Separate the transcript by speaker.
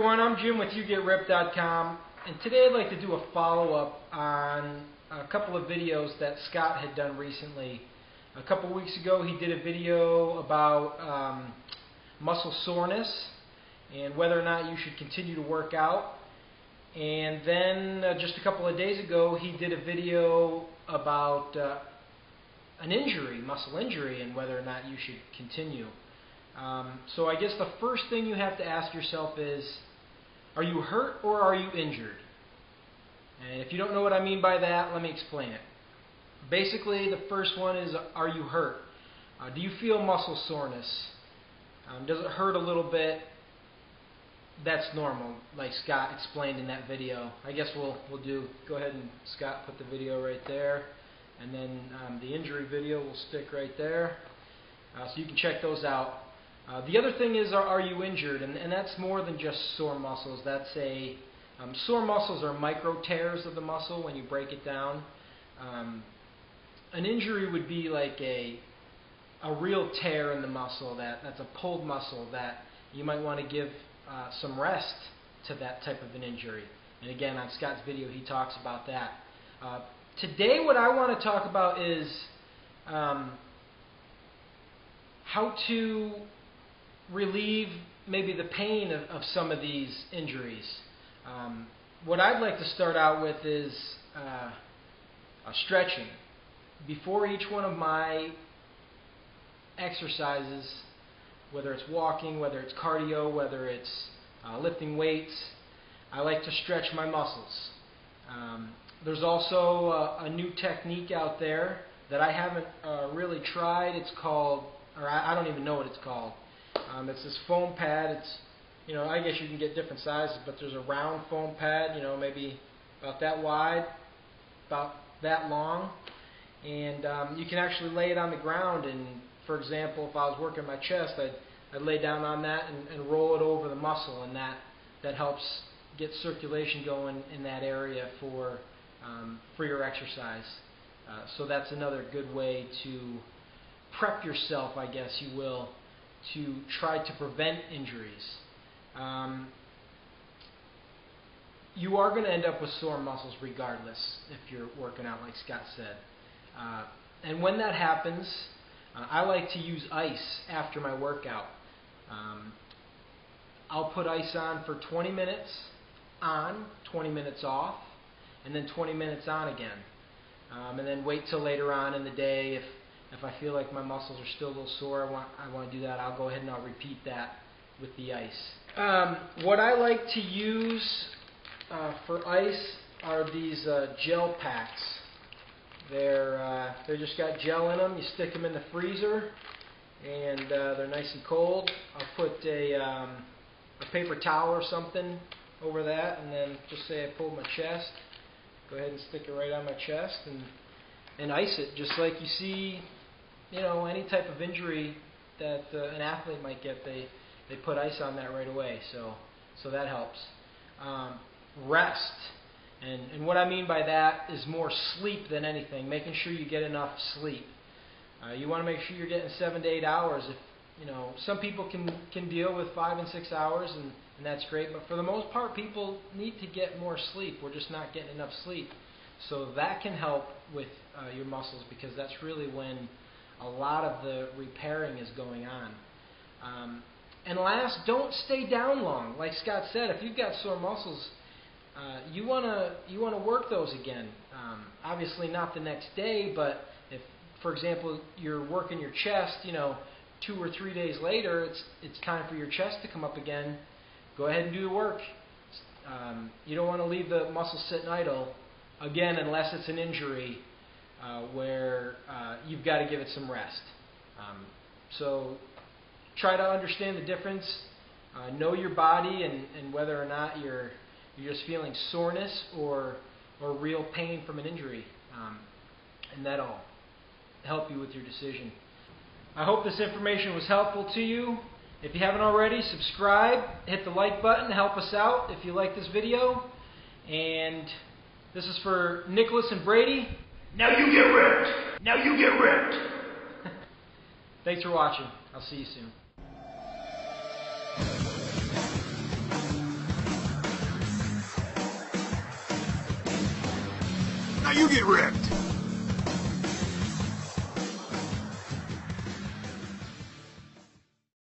Speaker 1: everyone, I'm Jim with YouGetRipped.com, and today I'd like to do a follow-up on a couple of videos that Scott had done recently. A couple weeks ago he did a video about muscle soreness and whether or not you should continue to work out. And then just a couple of days ago he did a video about an injury, muscle injury, and whether or not you should continue. So I guess the first thing you have to ask yourself is, are you hurt or are you injured? And if you don't know what I mean by that, let me explain it. Basically, the first one is, are you hurt? Do you feel muscle soreness? Does it hurt a little bit? That's normal, like Scott explained in that video. I guess we'll go ahead and Scott put the video right there, and then the injury video will stick right there, so you can check those out. The other thing is, are you injured? And that's more than just sore muscles. That's sore muscles are micro tears of the muscle when you break it down. An injury would be like a real tear in the muscle, that's a pulled muscle that you might want to give some rest to that type of an injury. And again, on Scott's video he talks about that. Today what I want to talk about is how to relieve maybe the pain of some of these injuries. What I'd like to start out with is stretching. Before each one of my exercises, whether it's walking, whether it's cardio, whether it's lifting weights, I like to stretch my muscles. There's also a new technique out there that I haven't really tried. It's called, or I don't even know what it's called. It's this foam pad. It's, I guess you can get different sizes, but there's a round foam pad, maybe about that wide, about that long, and you can actually lay it on the ground. And for example, if I was working my chest, I'd lay down on that and roll it over the muscle, and that helps get circulation going in that area for your exercise. So that's another good way to prep yourself, I guess you will, to try to prevent injuries. You are going to end up with sore muscles regardless if you're working out, like Scott said. And when that happens, I like to use ice after my workout. I'll put ice on for 20 minutes on, 20 minutes off, and then 20 minutes on again. And then wait till later on in the day. If I feel like my muscles are still a little sore, I want to do that, I'll go ahead and I'll repeat that with the ice. What I like to use for ice are these gel packs. They're just got gel in them. You stick them in the freezer, and they're nice and cold. I'll put a paper towel or something over that, and then just say I pulled my chest. Go ahead and stick it right on my chest and ice it, just like you see, any type of injury that an athlete might get. They put ice on that right away, so that helps. Rest, and what I mean by that is more sleep than anything. Making sure you get enough sleep. You want to make sure you're getting 7 to 8 hours. If some people can deal with 5 and 6 hours, and that's great. But for the most part, people need to get more sleep. We're just not getting enough sleep. So that can help with your muscles, because that's really when a lot of the repairing is going on. And last, don't stay down long. Like Scott said, if you've got sore muscles, you want to work those again. Obviously not the next day, but if, for example, you're working your chest, 2 or 3 days later, it's time for your chest to come up again. Go ahead and do the work. You don't want to leave the muscle sitting idle, again, unless it's an injury where you've got to give it some rest. So try to understand the difference. Know your body and whether or not you're just feeling soreness or real pain from an injury, and that'll help you with your decision. I hope this information was helpful to you. If you haven't already, subscribe, hit the like button, help us out if you like this video. And this is for Nicholas and Brady.
Speaker 2: Now you get ripped! Now you get ripped!
Speaker 1: Thanks for watching. I'll see you soon.
Speaker 2: Now you get ripped.